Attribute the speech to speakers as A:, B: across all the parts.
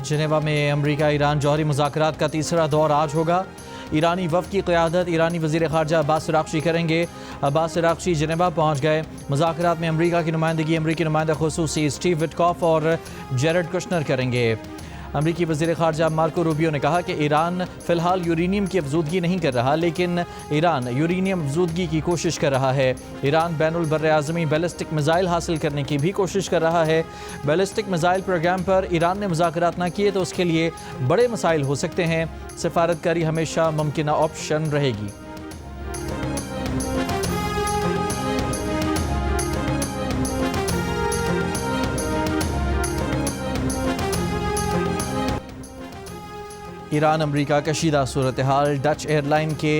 A: Geneva में अमरीका Iran जौहरी मुज़ाकरात का तीसरा दौर आज होगा। ईरानी वफ़द की क़यादत ईरानी वज़ीर ख़ारजा अब्बास अराग़ची करेंगे। अब्बास अराग़ची जेनेवा पहुँच गए। मुज़ाकरात में अमरीका की नुमाइंदगी अमरीकी नुमाइंदा ख़ुसूसी स्टीव विटकॉफ़ और जेरेड कुशनर करेंगे। अमरीकी वज़ीर ख़ारजा मार्को रूबियो ने कहा कि ईरान फ़िलहाल यूरेनियम की अफजूदगी नहीं कर रहा, लेकिन ईरान यूरेनियम अफजूदगी की कोशिश कर रहा है। ईरान बैनुल बर्र-ए-आज़मी बैलिस्टिक मिज़ाइल हासिल करने की भी कोशिश कर रहा है। बैलिस्टिक मिज़ाइल प्रोग्राम पर ईरान ने मुज़ाकरात न किए तो उसके लिए बड़े मसाइल हो सकते हैं। सफारतकारी हमेशा मुमकिन ऑप्शन रहेगी। ईरान अमरीका कशीदा सूरत हाल। डच एयरलाइन के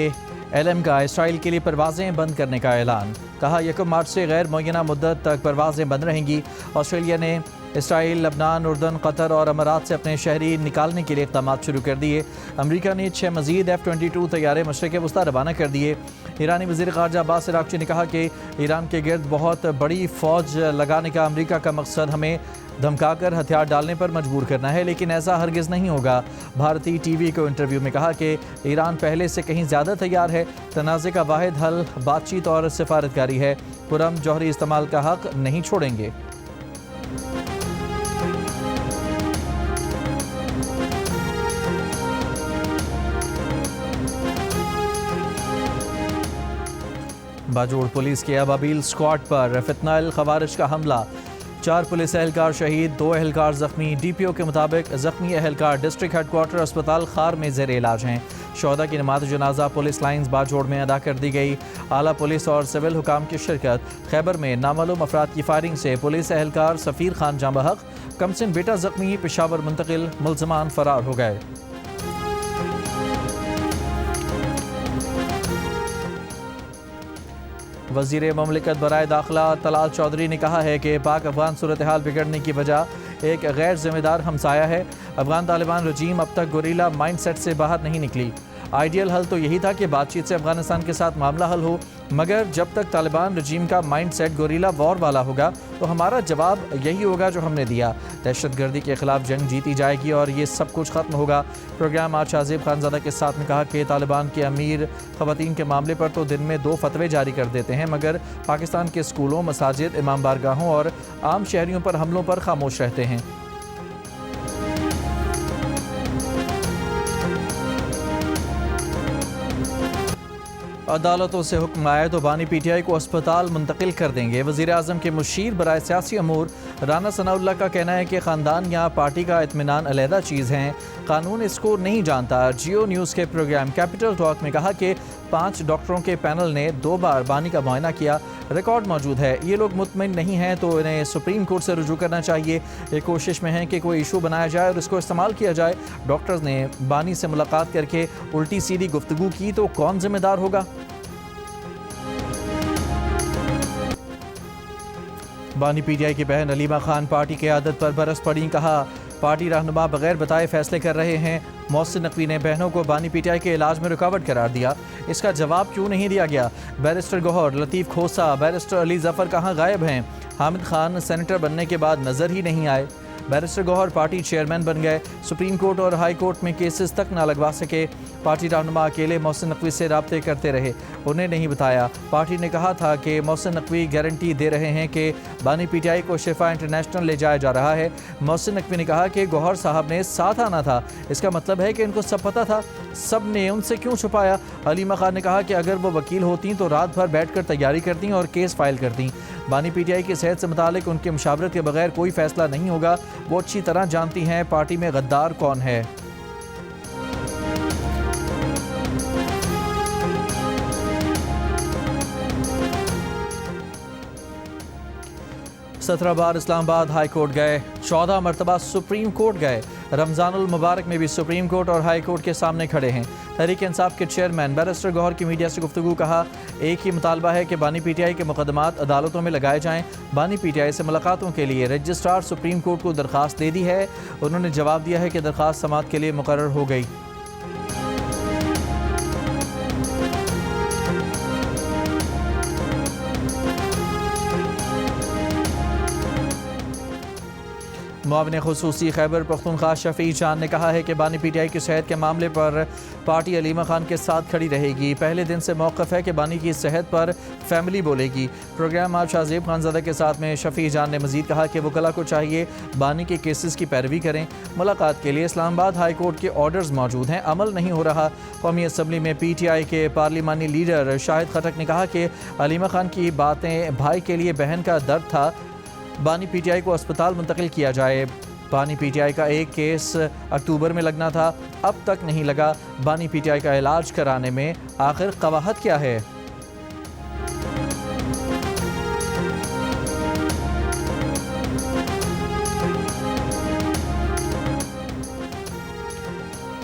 A: LM का इसराइल के लिए परवाज़ें बंद करने का ऐलान। कहा 1 मार्च से गैर मुअय्यना मुद्दत तक परवाज़ें बंद रहेंगी। ऑस्ट्रेलिया ने इसराइल, लबनान, उर्दन, कतर और अमारात से अपने शहरी निकालने के लिए इक़दाम शुरू कर दिए। अमरीका ने 6 मज़ीद F-22 तैयारे मशरिक़ वस्ता रवाना कर दिए। ईरानी वज़ीर ख़ारजा अब्बास अराग़ची ने कहा कि ईरान के गिर्द बहुत बड़ी फ़ौज लगाने का अमरीका का मकसद हमें धमकाकर हथियार डालने पर मजबूर करना है, लेकिन ऐसा हरगिज़ नहीं होगा। भारतीय TV को इंटरव्यू में कहा कि ईरान पहले से कहीं ज़्यादा तैयार है। तनाज़े का वाहिद हल बातचीत और सिफारतकारी है। पुरम जौहरी इस्तेमाल का हक़ नहीं छोड़ेंगे। बाजोड़ पुलिस के अबाबील स्क्वाड पर फितनाइल खवारिज का हमला। 4 पुलिस एहलकार शहीद, 2 एहलकार जख्मी। DPO के मुताबिक जख्मी एहलकार डिस्ट्रिक्ट हेडक्वार्टर अस्पताल खार में ज़ेर इलाज हैं। शोहदा की नमाज जनाजा पुलिस लाइन्स बाजोड़ में अदा कर दी गई। आला पुलिस और सिविल हुकाम की शिरकत। खैबर में नामालूम अफराद की फायरिंग से पुलिस एहलकार सफ़ीर खान जाँ बहक, कमसिन बेटा जख्मी, पेशावर मुंतकिल, मुल्ज़मान फरार हो गए। वज़ीर ममलिकत बराए दाखिला तलाल चौधरी ने कहा है कि पाक अफ़गान सूरत हाल बिगड़ने की वजह एक गैर ज़िम्मेदार हमसाया है। अफ़गान तालिबान रजीम अब तक गोरीला माइंड सेट से बाहर नहीं निकली। आइडियल हल तो यही था कि बातचीत से अफ़गानिस्तान के साथ मामला हल हो, मगर जब तक तालिबान रजीम का माइंड सेट गोरीला वॉर वाला होगा तो हमारा जवाब यही होगा जो हमने दिया। दहशतगर्दी के ख़िलाफ़ जंग जीती जाएगी और ये सब कुछ ख़त्म होगा। प्रोग्राम आज शाहज़ेब खानज़ादा के साथ में कहा कि तालिबान के अमीर ख़वातीन के मामले पर तो दिन में 2 फतवे जारी कर देते हैं, मगर पाकिस्तान के स्कूलों, मसाजिद, इमाम बारगाहों और आम शहरियों पर हमलों पर खामोश रहते हैं। अदालतों से हुक्म आए तो बानी PTI को अस्पताल मुंतकिल कर देंगे। वज़ीर आज़म के मुशीर बराए सियासी अमूर राना सनाउल्लाह का कहना है कि ख़ानदान या पार्टी का इत्मीनान अलहदा चीज़ हैं, कानून इसको नहीं जानता। जियो न्यूज़ के प्रोग्राम कैपिटल टॉक में कहा कि 5 डॉक्टरों के पैनल ने 2 बार बानी का मुआयना किया, रिकॉर्ड मौजूद है। ये लोग मुतमिन नहीं हैं तो इन्हें सुप्रीम कोर्ट से रुजू करना चाहिए। ये कोशिश में है कि कोई इशू बनाया जाए और इसको इस्तेमाल किया जाए। डॉक्टर्स ने बानी से मुलाकात करके उल्टी सीधी गुफ्तगू की तो कौन जिम्मेदार होगा? बानी PTI की बहन अलीमा खान पार्टी की आदत पर बरस पड़ी। कहा पार्टी रहनुमा बगैर बताए फैसले कर रहे हैं। मोहसिन नकवी ने बहनों को बानी PTI के इलाज में रुकावट करार दिया, इसका जवाब क्यों नहीं दिया गया? बैरिस्टर गौहर, लतीफ़ खोसा, बैरिस्टर अली जफ़र कहाँ गायब हैं? हामिद खान सेनेटर बनने के बाद नज़र ही नहीं आए। बैरिस्टर गौहर पार्टी चेयरमैन बन गए, सुप्रीम कोर्ट और हाई कोर्ट में केसेस तक ना लगवा सके। पार्टी रहनुमा अकेले मोहसिन नकवी से राब्ते करते रहे, उन्हें नहीं बताया। पार्टी ने कहा था कि मोहसिन नकवी गारंटी दे रहे हैं कि बानी PTI को शिफा इंटरनेशनल ले जाया जा रहा है। मोहसिन नकवी ने कहा कि गौहर साहब ने साथ आना था, इसका मतलब है कि इनको सब पता था, सब ने उनसे क्यों छुपाया? अलीमा खान ने कहा कि अगर वो वकील होती तो रात भर बैठ कर तैयारी करती और केस फाइल करती। बानी PTI की सेहत से मुतालिक उनकी मुशावरत के बगैर कोई फैसला नहीं होगा। वो अच्छी तरह जानती हैं पार्टी में गद्दार कौन है। 17 बार इस्लामाबाद हाई कोर्ट गए, 14 मरतबा सुप्रीम कोर्ट गए। रमज़ानुल मुबारक में भी सुप्रीम कोर्ट और हाई कोर्ट के सामने खड़े हैं। तहरीक इंसाफ के चेयरमैन बैरिस्टर गौहर की मीडिया से गुफ्तगू। कहा एक ही मुतालबा है कि बानी PTI के मुकदमात अदालतों में लगाए जाएँ। बानी PTI से मुलाकातों के लिए रजिस्ट्रार सुप्रीम कोर्ट को दरख्वास्त दे दी है। उन्होंने जवाब दिया है कि दरख्वास्त समाअत के लिए मुकर्रर हो गई। मुआविन खुसूसी खैबर पख्तूनख्वा शफी जान ने कहा है कि बानी PTI की सेहत के मामले पर पार्टी अलीमा खान के साथ खड़ी रहेगी। पहले दिन से मौक़िफ़ है कि बानी की सेहत पर फैमिली बोलेगी। प्रोग्राम आज शाहजेब खानज़ादा के साथ में शफी जान ने मज़ीद कहा कि वकला को चाहिए बानी के केसेस की पैरवी करें। मुलाकात के लिए इस्लामाबाद हाई कोर्ट के ऑर्डर्स मौजूद हैं, अमल नहीं हो रहा। कौमी असम्बली में PTI के पार्लिमानी लीडर शाहिद खटक ने कहा कि अलीमा खान की बातें भाई के लिए बहन का दर्द था। बानी PTI को अस्पताल मुंतकिल किया जाए। बानी PTI का एक केस अक्टूबर में लगना था, अब तक नहीं लगा। बानी PTI का इलाज कराने में आखिर कवाहद क्या है?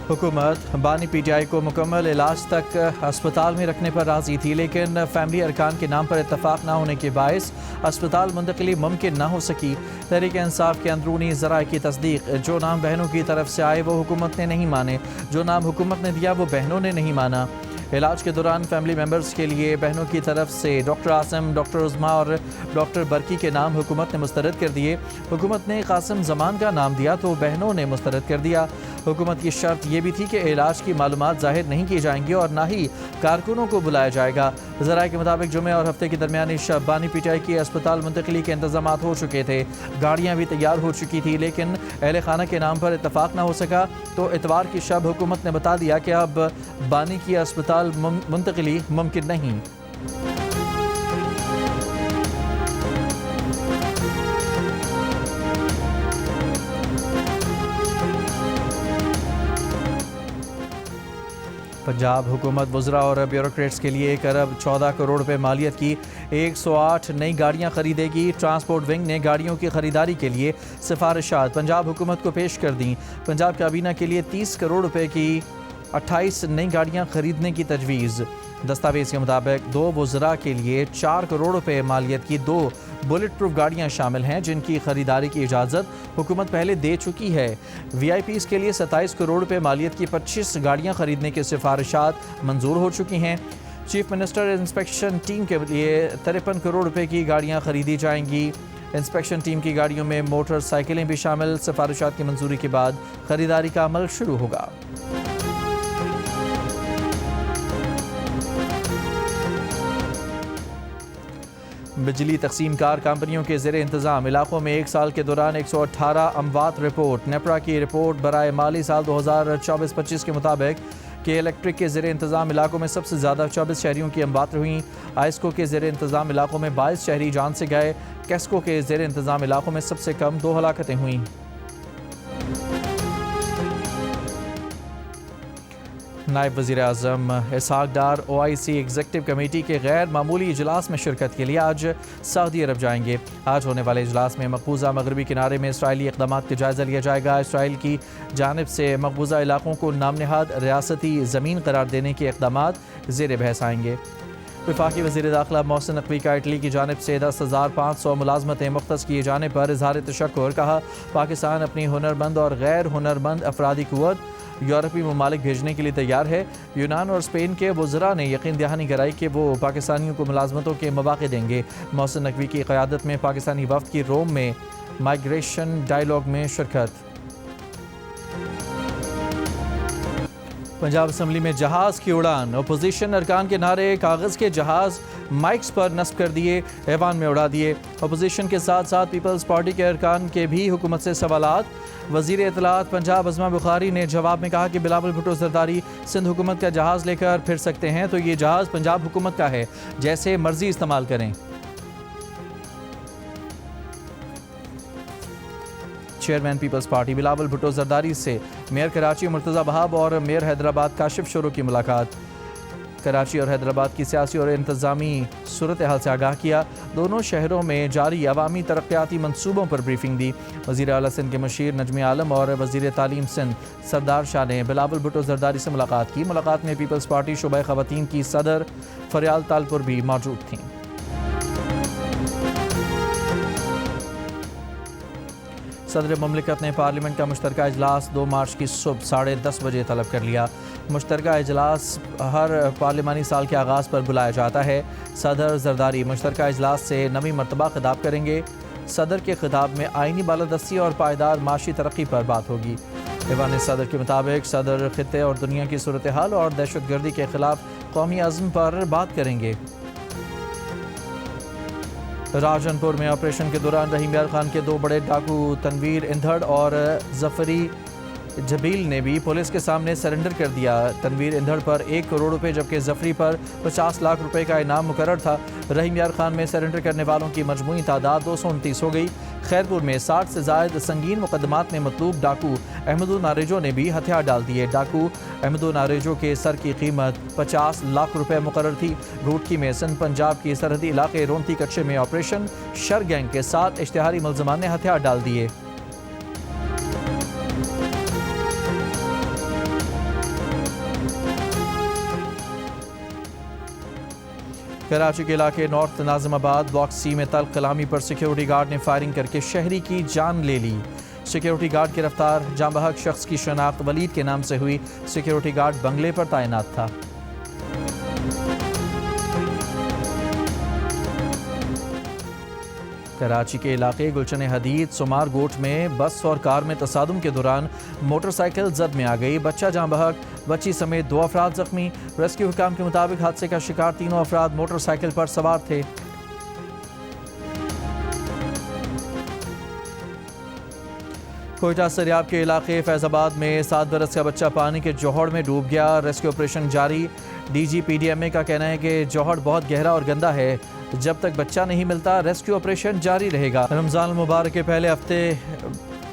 A: हुकूमत बानी PTI को मुकम्मल इलाज तक अस्पताल में रखने पर राज़ी थी, लेकिन फैमिली अरकान के नाम पर इत्तफाक ना होने के बायस अस्पताल मुंतकिली मुमकिन ना हो सकी। तहरीक इंसाफ के अंदरूनी ज़राए की तस्दीक, जो नाम बहनों की तरफ से आए वो हुकूमत ने नहीं माने, जो नाम हुकूमत ने दिया वो बहनों ने नहीं माना। इलाज के दौरान फैमिली मेम्बर्स के लिए बहनों की तरफ से डॉक्टर आसिम, डॉक्टर उज़मा और डॉक्टर बरकी के नाम हुकूमत ने मुस्तरद कर दिए। हुकूमत ने कासिम ज़मान का नाम दिया तो बहनों ने मुस्तरद कर दिया। हुकूमत की शर्त यह भी थी कि इलाज की मालूमात ज़ाहिर नहीं की जाएंगी और ना ही कारकुनों को बुलाया जाएगा। ज़राए के मुताबिक जुमे और हफ्ते के दरमियान शब बानी PTI की अस्पताल मुंतकिली के इंतजाम हो चुके थे, गाड़ियाँ भी तैयार हो चुकी थी, लेकिन अहल खाना के नाम पर इत्तफाक ना हो सका। तो इतवार की शब हुकूमत ने बता दिया कि अब बानी की अस्पताल मुंतकिली मुमकिन नहीं। पंजाब हुकूमत वज़रा और ब्यूरोक्रेट्स के लिए 1 अरब 14 करोड़ रुपए मालियत की 108 नई गाड़ियां खरीदेगी। ट्रांसपोर्ट विंग ने गाड़ियों की खरीदारी के लिए सिफारिशात पंजाब हुकूमत को पेश कर दी। पंजाब काबीना के लिए 30 करोड़ रुपए की 28 नई गाड़ियां खरीदने की तजवीज़। दस्तावेज़ के मुताबिक 2 वज़रा के लिए 4 करोड़ रुपए मालियत की 2 बुलेट प्रूफ गाड़ियां शामिल हैं, जिनकी खरीदारी की इजाज़त हुकूमत पहले दे चुकी है। VIPs के लिए 27 करोड़ रुपए मालियत की 25 गाड़ियां खरीदने की सिफारिशात मंजूर हो चुकी हैं। चीफ मिनिस्टर इंस्पेक्शन टीम के लिए 53 करोड़ रुपए की गाड़ियां खरीदी जाएंगी। इंस्पेक्शन टीम की गाड़ियों में मोटरसाइकिलें भी शामिल। सिफारिशात की मंजूरी के बाद खरीदारी का अमल शुरू होगा। बिजली तकसीमकार कंपनियों के ज़ेरे इंतज़ाम इलाकों में 1 साल के दौरान 118 अमवात रिपोर्ट। नेपरा की रिपोर्ट बराए माली साल 2024-25 के मुताबिक कि इलेक्ट्रिक के ज़ेरे इंतज़ाम इलाकों में सबसे ज़्यादा 24 शहरियों की अमवात हुई। आइस्को के ज़ेरे इंतज़ाम इलाकों में 22 शहरी जान से गए। कैस्को के ज़ेरे इंतज़ाम इलाकों में सबसे कम 2 हलाकतें हुई। नायब वज़ीर आज़म इसहाक डार OIC एग्जीक्यूटिव कमेटी के गैर मामूली इजलास में शिरकत के लिए आज सऊदी अरब जाएंगे। आज होने वाले इजलास में मकबूजा मगरबी किनारे में इसराइली इक़दामात का जायज़ा लिया जाएगा। इसराइल की जानिब से मकबूजा इलाकों को नाम नहाद रियासती ज़मीन करार देने के इक़दामात ज़ेर बहस आएंगे। वफाकी वज़ीर दाखिला मोहसिन नकवी का इटली की जानिब से 10,500 मुलाजमतें मुख्तस किए जाने पर इज़हार तशक्कुर। कहा, पाकिस्तान अपनी हुनरमंद और गैर हुनरमंद अफरादी क़ुव्वत यूरोपी ममालिक भेजने के लिए तैयार है। यूनान और स्पेन के वज़रा ने यकीन दहानी कराई कि वो पाकिस्तानियों को मुलाजमतों के मौक़े देंगे। मोहसिन नकवी की क़यादत में पाकिस्तानी वफ़द की रोम में माइग्रेशन डायलॉग में शिरकत। पंजाब असम्बली में जहाज़ की उड़ान। अपोजिशन अरकान के नारे कागज़ के जहाज़ माइक्स पर नस्ब कर दिए, ऐवान में उड़ा दिए। अपोजिशन के साथ साथ पीपल्स पार्टी के अरकान के भी हुकूमत से सवालात। वज़ीर इत्तलात पंजाब अज़मा बुखारी ने जवाब में कहा कि बिलावल भुट्टो ज़रदारी सिंध हुकूमत का जहाज़ लेकर फिर सकते हैं तो ये जहाज़ पंजाब हुकूमत का है, जैसे मर्जी इस्तेमाल करें। Chairman Peoples Party Bilawal Bhutto Zardari से मेयर कराची मुर्तज़ा वहाब और मेयर हैदराबाद काशिफ शुरू की मुलाकात। कराची और हैदराबाद की सियासी और इंतज़ामी सूरत हाल से आगाह किया। दोनों शहरों में जारी अवामी तरक्याती मनसूबों पर ब्रीफिंग दी। वज़ीर आला सिंध के मुशीर नजमी आलम और वज़ीर तालीम सिंध सरदार शाह ने बिलावल भुट्टो ज़रदारी से मुलाकात की। मुलाकात में पीपल्स पार्टी शोबा ख़वातीन की सदर फरियाल तालपुर भी मौजूद थीं। सदर ममलिकत ने पार्लियामेंट का मुश्तरका इजलास 2 मार्च की सुबह 10:30 बजे तलब कर लिया। मुश्तरका इजलास हर पार्लिमानी साल के आगाज़ पर बुलाया जाता है। सदर जरदारी मुश्तरका इजलास से 9वीं मरतबा खिताब करेंगे। सदर के खिताब में आईनी बालादस्ती और पायदार माशी तरक्की पर बात होगी। ऐवान सदर के मुताबिक सदर खित्ते और दुनिया की सूरत हाल और दहशत गर्दी के खिलाफ कौमी अज़्म पर बात करेंगे। राजनपुर में ऑपरेशन के दौरान रहीम यार खान के 2 बड़े डाकू तनवीर इंधड़ और जफरी जबील ने भी पुलिस के सामने सरेंडर कर दिया। तनवीर इंधड़ पर 1 करोड़ रुपए जबकि जफरी पर 50 लाख रुपए का इनाम मुकर्रर था। रहीम यार खान में सरेंडर करने वालों की मजमूई तादाद 229 हो गई। खैरपुर में 60 से ज़ायद संगीन मुकदमात में मतलूब डाकू अहमदो नारेजो ने भी हथियार डाल दिए। डाकू अहमदो नारेजो के सर की कीमत 50 लाख रुपए मुकर्रर थी। रूटकी में सिंध पंजाब की सरहदी इलाके रोंती कच्चे में ऑपरेशन शर गैंग के 7 इश्तिहारी मुलजमान ने हथियार डाल दिए। कराची के इलाके नॉर्थ नाजिमाबाद ब्लॉक सी में तल्ख कलामी पर सिक्योरिटी गार्ड ने फायरिंग करके शहरी की जान ले ली। सिक्योरिटी गार्ड गिरफ्तार। जांबहक शख्स की शनाख्त वलीद के नाम से हुई। सिक्योरिटी गार्ड बंगले पर तैनात था। कराची के इलाके गुलशन हदीद सुमार गोट में बस और कार में तसादुम के दौरान मोटरसाइकिल जद में आ गई। बच्चा जांबहक, बच्ची समेत 2 अफराद जख्मी। रेस्क्यू हुकाम के मुताबिक हादसे का शिकार 3 अफराद मोटरसाइकिल पर सवार थे। कोयटा सरियाब के इलाके फैजाबाद में 7 बरस का बच्चा पानी के जौहड़ में डूब गया। रेस्क्यू ऑपरेशन जारी। DGPDMA का कहना है कि जौहड़ बहुत गहरा और गंदा है। जब तक बच्चा नहीं मिलता रेस्क्यू ऑपरेशन जारी रहेगा। रमज़ान मुबारक के पहले हफ्ते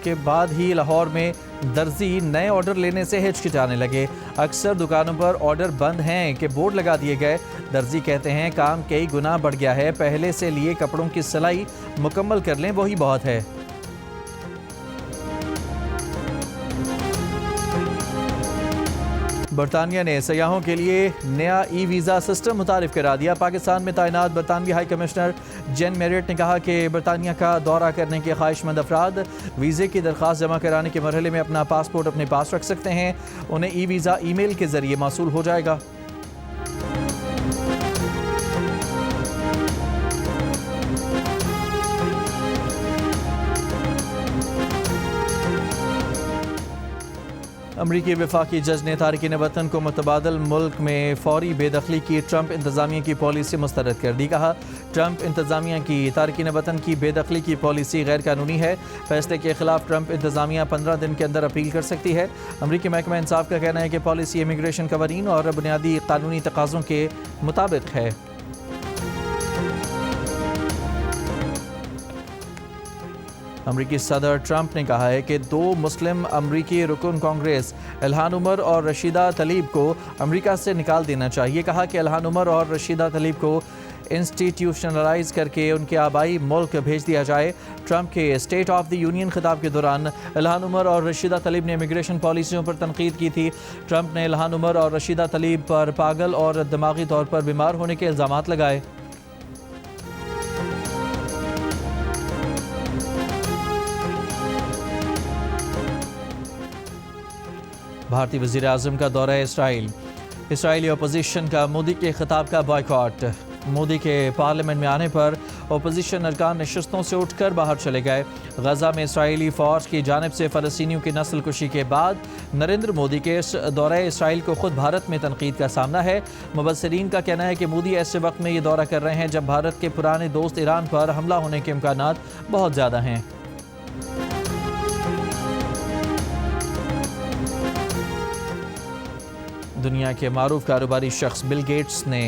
A: के बाद ही लाहौर में दर्जी नए ऑर्डर लेने से हिचकिचाने लगे। अक्सर दुकानों पर ऑर्डर बंद हैं कि बोर्ड लगा दिए गए। दर्जी कहते हैं काम कई गुना बढ़ गया है। पहले से लिए कपड़ों की सिलाई मुकम्मल कर लें वही बहुत है। बरतानिया ने सयाहों के लिए नया ई-वीज़ा सिस्टम मुतारिफ करा दिया। पाकिस्तान में तैनात बरतानवी हाई कमिश्नर जेन मेरिट ने कहा कि बरतानिया का दौरा करने के ख्वाहिशमंद अफराद वीज़े की दरख्वास्त जमा कराने के मरहले में अपना पासपोर्ट अपने पास रख सकते हैं। उन्हें ई-वीज़ा ईमेल के ज़रिए मौसूल हो जाएगा। अमरीकी वफाकी जज ने तारिकीन वतन को मुतबादल मुल्क में फौरी बेदखली की ट्रंप इंतज़ामिया की पॉलिसी मुस्तरद कर दी। कहा ट्रंप इंतज़ामिया की तारिकीन वतन की बेदखली की पॉलिसी गैर कानूनी है। फैसले के खिलाफ ट्रंप इंतज़ामिया 15 दिन के अंदर अपील कर सकती है। अमरीकी महकमा इंसाफ का कहना है कि पॉलिसी इमिग्रेशन कवानीन और बुनियादी कानूनी तकाज़ों के मुताबिक है। अमरीकी सदर ट्रंप ने कहा है कि 2 मुस्लिम अमरीकी रुकन कांग्रेस इल्हान उमर और रशीदा तलीब को अमरीका से निकाल देना चाहिए। कहा कि इल्हान उमर और रशीदा तलीब को इंस्टीट्यूशनलाइज करके उनके आबाई मुल्क भेज दिया जाए। ट्रंप के स्टेट ऑफ द यूनियन खिताब के दौरान इल्हान उमर और रशीदा तलीब ने इमिग्रेशन पॉलिसियों पर तनकीद की थी। ट्रंप ने इल्हान उमर और रशीदा तलीब पर पागल और दिमागी तौर पर बीमार होने के इल्ज़ामात लगाए। भारतीय वज़ीर आज़म का दौरा इसराइल। इसराइली अपोजिशन का मोदी के खिताब का बॉयकॉट। मोदी के पार्लियामेंट में आने पर अपोजिशन अरकान नशिस्तों से उठकर बाहर चले गए। गजा में इसराइली फ़ौज की जानिब से फ़लस्तीनियों की नस्ल कुशी के बाद नरेंद्र मोदी के इस दौरे इसराइल को खुद भारत में तनकीद का सामना है। मुबस्सिरीन का कहना है कि मोदी ऐसे वक्त में ये दौरा कर रहे हैं जब भारत के पुराने दोस्त ईरान पर हमला होने के इम्कानात बहुत ज़्यादा हैं। दुनिया के मारूफ कारोबारी शख्स बिल गेट्स ने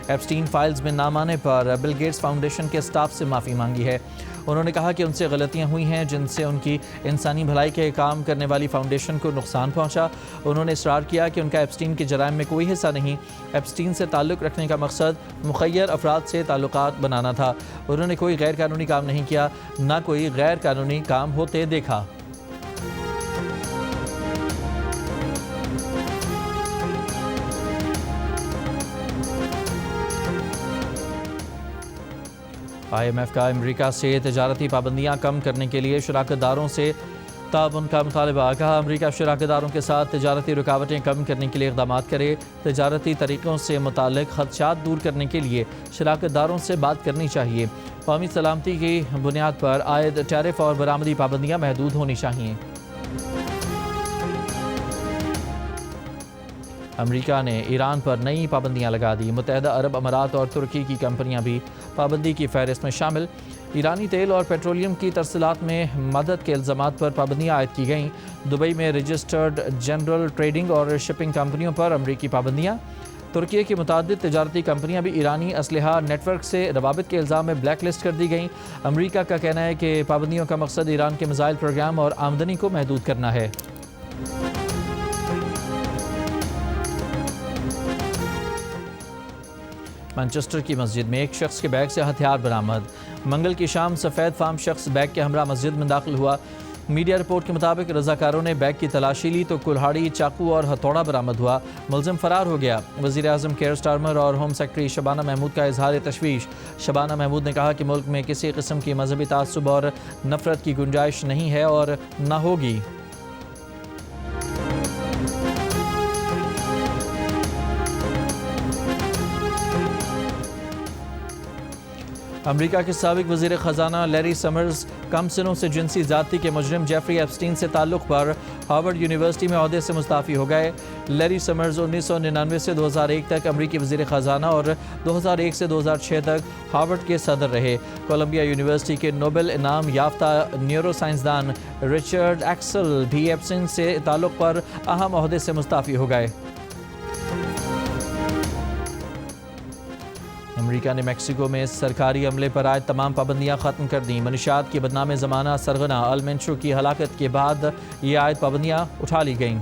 A: एप्स्टीन फाइल्स में नाम आने पर बिल गेट्स फाउंडेशन के स्टाफ से माफ़ी मांगी है। उन्होंने कहा कि उनसे गलतियां हुई हैं जिनसे उनकी इंसानी भलाई के काम करने वाली फाउंडेशन को नुकसान पहुंचा। उन्होंने इसरार किया कि उनका एप्स्टीन के जराइम में कोई हिस्सा नहीं। एप्स्टीन से ताल्लुक़ रखने का मकसद मुखय्यर अफराद से ताल्लुकात बनाना था। उन्होंने कोई गैर कानूनी काम नहीं किया, ना कोई गैर कानूनी काम होते देखा। IMF का अमेरिका से तजारती पाबंदियां कम करने के लिए शराकतदारों से ताउन का मुतालबा। कहा अमरीका शराकतदारों के साथ तजारती रुकावटें कम करने के लिए इक़दाम करे। तजारती तरीक़ों से मुताल्लिक़ खदशात दूर करने के लिए शराकतदारों से बात करनी चाहिए। कौमी सलामती की बुनियाद पर आयद टैरिफ और बरामदी पाबंदियाँ महदूद होनी चाहिए। अमरीका ने ईरान पर नई पाबंदियाँ लगा दी। मुत्तहदा अरब अमारात और तुर्की की कंपनियाँ भी पाबंदी की फहरिस्त में शामिल। ईरानी तेल और पेट्रोलियम की तरसीलात में मदद के इल्ज़ामात पर पाबंदियाँ आयद की गईं। दुबई में रजिस्टर्ड जनरल ट्रेडिंग और शिपिंग कंपनियों पर अमरीकी पाबंदियाँ। तुर्की की मुतादिद तजारती कंपनियाँ भी ईरानी असलहा नेटवर्क से रवाबित के इल्ज़ाम में ब्लैक लिस्ट कर दी गईं। अमरीका का कहना है कि पाबंदियों का मकसद ईरान के मिसाइल प्रोग्राम और आमदनी को महदूद करना है। मैनचेस्टर की मस्जिद में एक शख्स के बैग से हथियार बरामद। मंगल की शाम सफ़ेद फार्म शख्स बैग के हमरा मस्जिद में दाखिल हुआ। मीडिया रिपोर्ट के मुताबिक रज़ाकारों ने बैग की तलाशी ली तो कुल्हाड़ी, चाकू और हथौड़ा बरामद हुआ। मुलजिम फरार हो गया। वज़ीर आज़म केयर स्टारमर और होम सेक्रेटरी शबाना महमूद का इजहार तशवीश। शबाना महमूद ने कहा कि मुल्क में किसी किस्म की मजहबी तासुब और नफरत की गुंजाइश नहीं है और न होगी। अमरीका के साबिक वज़ीर ख़जाना लैरी समर्स कम सिनों से जिनसी ज़्यादती के मुजरिम जेफरी एप्स्टीन से ताल्लुक़ पर हार्वर्ड यूनिवर्सिटी में ओहदे से मुस्ताफ़ी हो गए। लैरी समर्स 1999 से 2001 तक अमरीकी वज़ीर ख़जाना और 2001 से 2006 तक हार्वर्ड के सदर रहे। कोलंबिया यूनिवर्सिटी के नोबेल इनाम याफ्ता न्यूरो साइंसदान रिचर्ड एक्सल भी एप्स्टीन से ताल्लुक़ पर अहम ओहदे से मुस्ताफ़ी हो गए। अमरीका ने मेक्सिको में सरकारी अमले पर आयद तमाम पाबंदियाँ ख़त्म कर दी। मनीशात की बदनाम ज़माना सरगना अलमेंशो की हलाकत के बाद ये आयद पाबंदियाँ उठा ली गईं।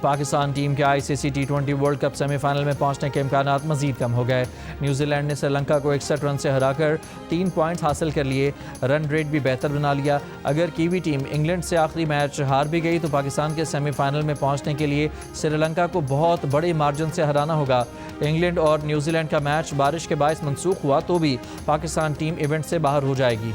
A: पाकिस्तान टीम के ICC T20 world cup semifinal में पहुंचने के इम्कानात मज़ीद कम हो गए। न्यूजीलैंड ने श्रीलंका को 61 रन से हराकर 3 पॉइंट्स हासिल कर लिए। रन रेट भी बेहतर बना लिया। अगर कीवी टीम इंग्लैंड से आखिरी मैच हार भी गई तो पाकिस्तान के सेमीफाइनल में पहुंचने के लिए श्रीलंका को बहुत बड़े मार्जिन से हराना होगा। इंग्लैंड और न्यूजीलैंड का मैच बारिश के बायस मनसूख हुआ तो भी पाकिस्तान टीम इवेंट से बाहर हो जाएगी।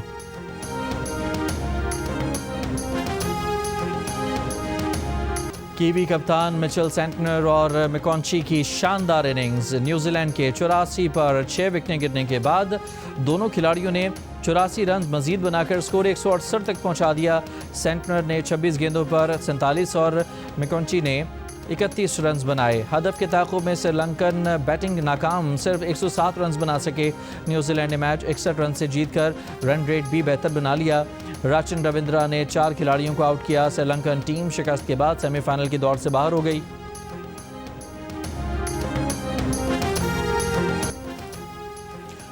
A: कीवी कप्तान मिचेल सेंटनर और मैकॉन्ची की शानदार इनिंग्स। न्यूजीलैंड के 84 पर 6 विकेटें गिरने के बाद दोनों खिलाड़ियों ने 84 रन मजीद बनाकर स्कोर 168 तक पहुंचा दिया। सेंटनर ने 26 गेंदों पर 47 और मैकॉन्ची ने 31 रन बनाए। हदफ के ताक़ुब में श्रीलंकन बैटिंग नाकाम, सिर्फ 107 रन बना सके। न्यूजीलैंड ने मैच 61 रन से जीतकर रन रेट भी बेहतर बना लिया। राचिन रविंद्रा ने 4 खिलाड़ियों को आउट किया। श्रीलंकन टीम शिकस्त के बाद सेमीफाइनल की दौड़ से बाहर हो गई।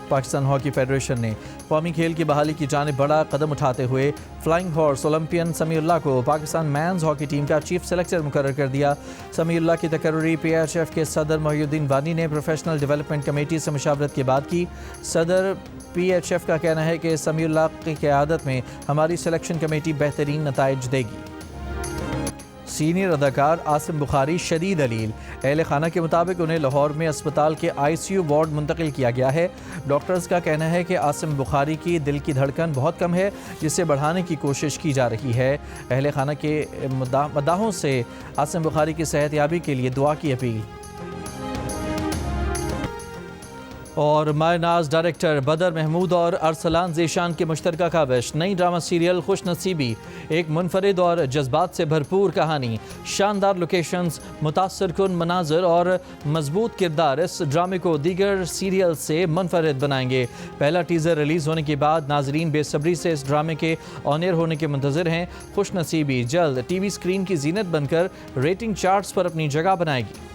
A: पाकिस्तान हॉकी फेडरेशन ने कौमी खेल की बहाली की जानिब बड़ा कदम उठाते हुए फ्लाइंग हॉर्स ओलंपियन समीउल्लाह को पाकिस्तान मेंस हॉकी टीम का चीफ सेलेक्टर मुकर्रर कर दिया। समीउल्लाह की तकर्री PHF के सदर मोहिउद्दीन वानी ने प्रोफेशनल डेवलपमेंट कमेटी से मुशावरत के बाद की। सदर PHF का कहना है कि समीउल्लाह की क़यादत में हमारी सिलेक्शन कमेटी बेहतरीन नताइज देगी। सीनियर अदाकार आसिम बुखारी शदीद अलील। अहल खाना के मुताबिक उन्हें लाहौर में अस्पताल के ICU वार्ड मुंतकिल किया गया है। डॉक्टर्स का कहना है कि आसिम बुखारी की दिल की धड़कन बहुत कम है, जिसे बढ़ाने की कोशिश की जा रही है। अहल खाना के मदाहों से आसिम बुखारी की सेहतयाबी के लिए दुआ की अपील। और मायनाज डायरेक्टर बदर महमूद और अरसलान ज़ीशान के मुश्तरका काविश। नई ड्रामा सीरियल खुश नसीबी, एक मुनफरिद और जज्बात से भरपूर कहानी, शानदार लोकेशंस, मुतासर कुन मनाजर और मजबूत किरदार इस ड्रामे को दीगर सीरियल से मुनफरिद बनाएंगे। पहला टीज़र रिलीज़ होने के बाद नाजरीन बेसब्री से इस ड्रामे के ऑन एयर होने के मुंतज़िर हैं। खुश नसीबी जल्द TV स्क्रीन की जीनत बनकर रेटिंग चार्ट्स पर अपनी जगह बनाएगी।